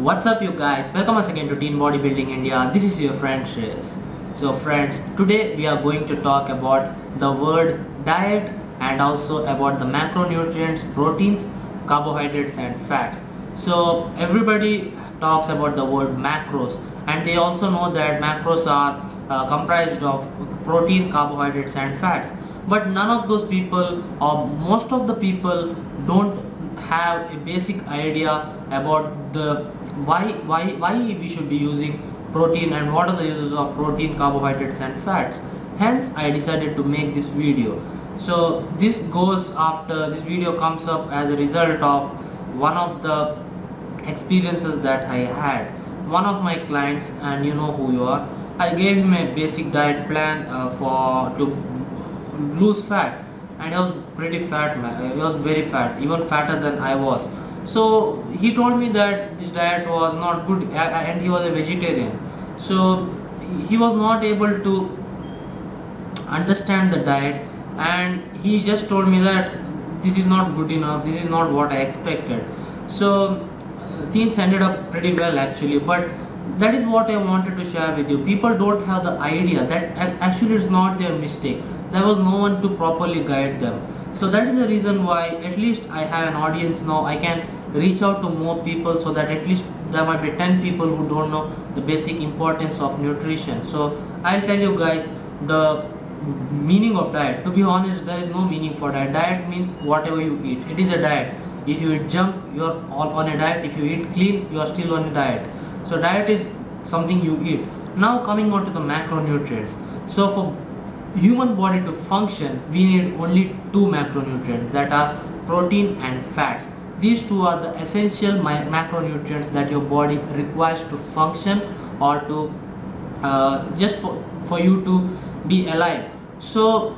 What's up you guys, welcome once again to Teen Bodybuilding India. This is your friend Shreyas. So friends, today we are going to talk about the word diet and also about the macronutrients, proteins, carbohydrates and fats. So everybody talks about the word macros, and they also know that macros are comprised of protein, carbohydrates and fats. But none of those people, or most of the people, don't have a basic idea about the why we should be using protein and what are the uses of protein, carbohydrates and fats. Hence I decided to make this video. So this video comes up as a result of one of the experiences that I had. One of my clients, and you know who you are, I gave him a basic diet plan to lose fat, and he was pretty fat, man. He was very fat, even fatter than I was. So he told me that this diet was not good, and he was a vegetarian. So he was not able to understand the diet, and he just told me that this is not good enough, this is not what I expected. So things ended up pretty well actually, but that is what I wanted to share with you. People don't have the idea that actually it's not their mistake. There was no one to properly guide them. So that is the reason why at least I have an audience now. I can reach out to more people, so that at least there might be 10 people who don't know the basic importance of nutrition. So I'll tell you guys the meaning of diet. To be honest, there is no meaning for diet. Diet means whatever you eat. It is a diet. If you eat junk, you are all on a diet. If you eat clean, you are still on a diet. So diet is something you eat. Now coming on to the macronutrients. So for human body to function, we need only two macronutrients, that are protein and fats. These two are the essential macronutrients that your body requires to function, or to just for you to be alive. So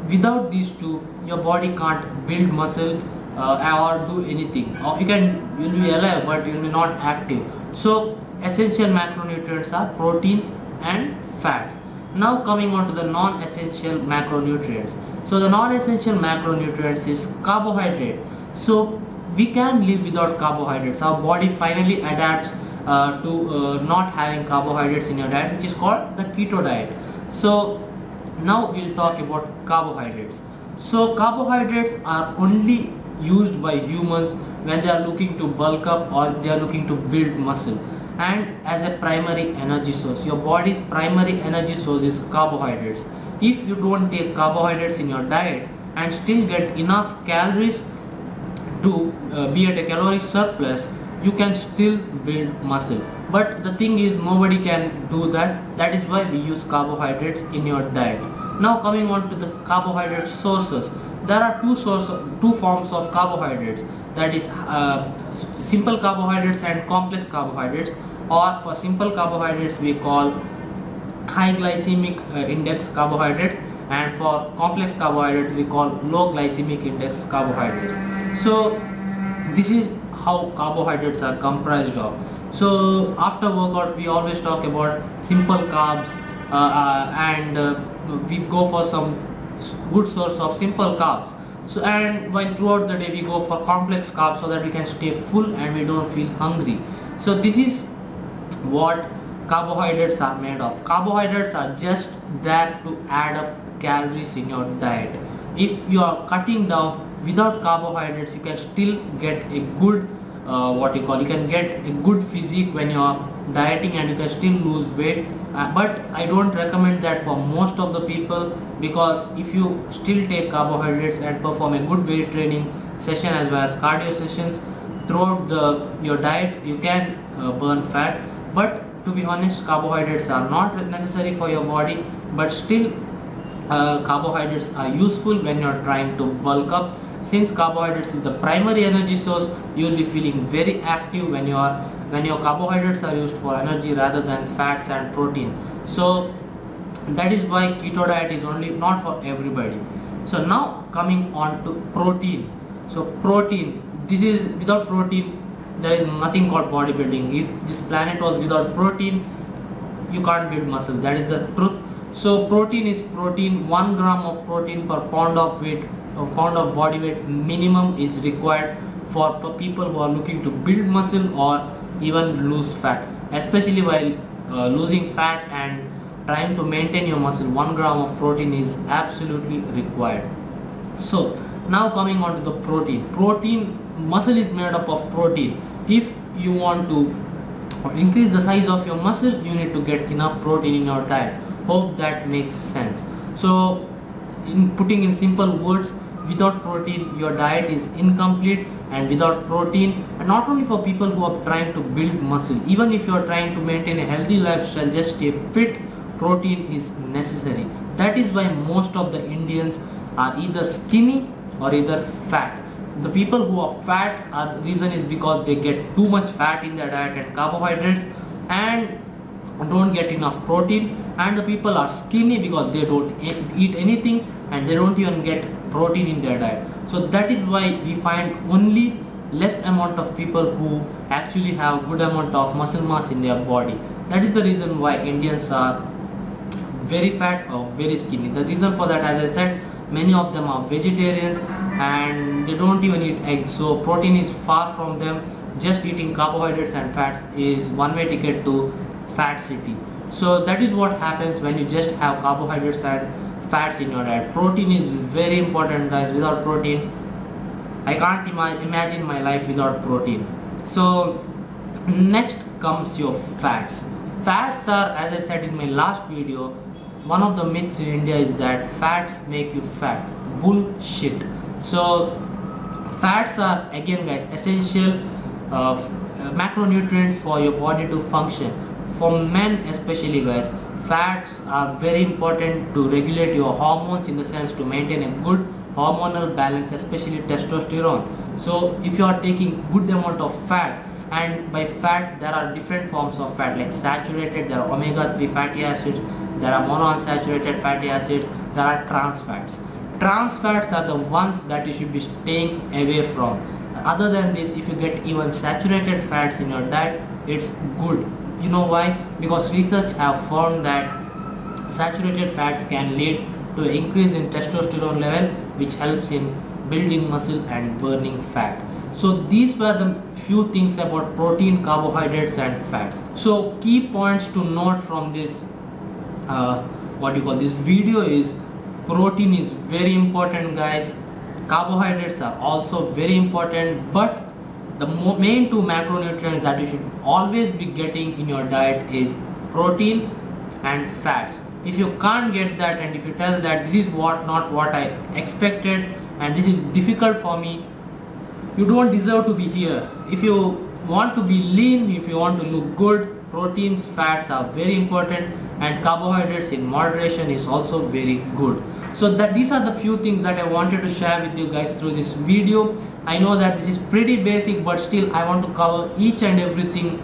without these two, your body can't build muscle or do anything, or you'll be alive but you'll be not active. So essential macronutrients are proteins and fats. Now coming on to the non-essential macronutrients. So the non-essential macronutrients is carbohydrate. So we can live without carbohydrates. Our body finally adapts to not having carbohydrates in your diet, which is called the keto diet. So now we'll talk about carbohydrates. So carbohydrates are only used by humans when they are looking to bulk up or they are looking to build muscle, and as a primary energy source. Your body's primary energy source is carbohydrates. If you don't take carbohydrates in your diet and still get enough calories to be at a caloric surplus, you can still build muscle. But the thing is, nobody can do that. That is why we use carbohydrates in your diet. Now coming on to the carbohydrate sources. There are two forms of carbohydrates, that is simple carbohydrates and complex carbohydrates. Or for simple carbohydrates we call high glycemic index carbohydrates, and for complex carbohydrates we call low glycemic index carbohydrates. So this is how carbohydrates are comprised of. So after workout we always talk about simple carbs, and we go for some good source of simple carbs. So, and while throughout the day we go for complex carbs, so that we can stay full and we don't feel hungry. So this is what carbohydrates are made of. Carbohydrates are just there to add up calories in your diet. If you are cutting down without carbohydrates, you can still get a good you can get a good physique when you are dieting, and you can still lose weight. But I don't recommend that for most of the people, because if you still take carbohydrates and perform a good weight training session as well as cardio sessions throughout your diet, you can burn fat. But to be honest, carbohydrates are not necessary for your body, but still carbohydrates are useful when you are trying to bulk up. Since carbohydrates is the primary energy source, you will be feeling very active when your carbohydrates are used for energy rather than fats and protein. So that is why keto diet is only not for everybody. So now coming on to protein. So protein, this is, without protein there is nothing called bodybuilding. If this planet was without protein, you can't build muscle. That is the truth. So protein is protein. 1 gram of protein per pound of weight, pound of body weight minimum is required for people who are looking to build muscle or even lose fat, especially while losing fat and trying to maintain your muscle. 1 gram of protein is absolutely required. So now coming on to the protein, muscle is made up of protein. If you want to increase the size of your muscle, you need to get enough protein in your diet. Hope that makes sense. So in putting in simple words, without protein your diet is incomplete. And without protein, and not only for people who are trying to build muscle, even if you are trying to maintain a healthy lifestyle, just stay fit, protein is necessary. That is why most of the Indians are either skinny or either fat. The people who are fat, the reason is because they get too much fat in their diet and carbohydrates and don't get enough protein, and the people are skinny because they don't eat anything and they don't even get protein in their diet. So that is why we find only less amount of people who actually have good amount of muscle mass in their body. That is the reason why Indians are very fat or very skinny. The reason for that, as I said, many of them are vegetarians and they don't even eat eggs, so protein is far from them. Just eating carbohydrates and fats is one-way ticket to fat city. So that is what happens when you just have carbohydrates and fats in your diet. Protein is very important, guys. Without protein, I can't imagine my life without protein. So next comes your fats. Fats are, as I said in my last video, one of the myths in India is that fats make you fat. Bullshit. So fats are, again guys, essential macronutrients for your body to function. For men especially, guys, fats are very important to regulate your hormones, in the sense to maintain a good hormonal balance, especially testosterone. So if you are taking good amount of fat, and by fat there are different forms of fat like saturated, there are omega-3 fatty acids, there are monounsaturated fatty acids, there are trans fats. Trans fats are the ones that you should be staying away from. Other than this, if you get even saturated fats in your diet, it's good. You know why? Because research have found that saturated fats can lead to an increase in testosterone level, which helps in building muscle and burning fat. So these were the few things about protein, carbohydrates and fats. So key points to note from this this video is protein is very important, guys. Carbohydrates are also very important, but the main two macronutrients that you should always be getting in your diet is protein and fats. If you can't get that, and if you tell that this is not what I expected and this is difficult for me, you don't deserve to be here. If you want to be lean, if you want to look good, proteins, fats are very important, and carbohydrates in moderation is also very good. So these are the few things that I wanted to share with you guys through this video. I know that this is pretty basic, but still I want to cover each and everything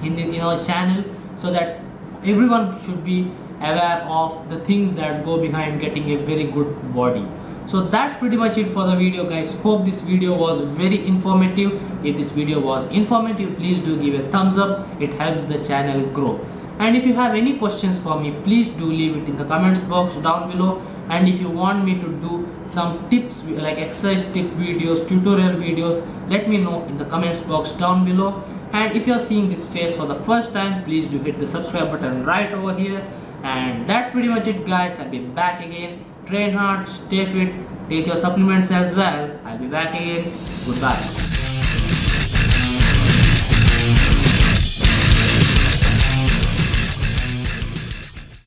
in the channel, so that everyone should be aware of the things that go behind getting a very good body. So that's pretty much it for the video, guys. Hope this video was very informative. If this video was informative, please do give a thumbs up. It helps the channel grow. And if you have any questions for me, please do leave it in the comments box down below. And if you want me to do some tips like exercise tip videos, tutorial videos, let me know in the comments box down below. And if you are seeing this face for the first time, please do hit the subscribe button right over here. And that's pretty much it, guys. I'll be back again. Train hard, stay fit, take your supplements as well. I'll be back again. Goodbye.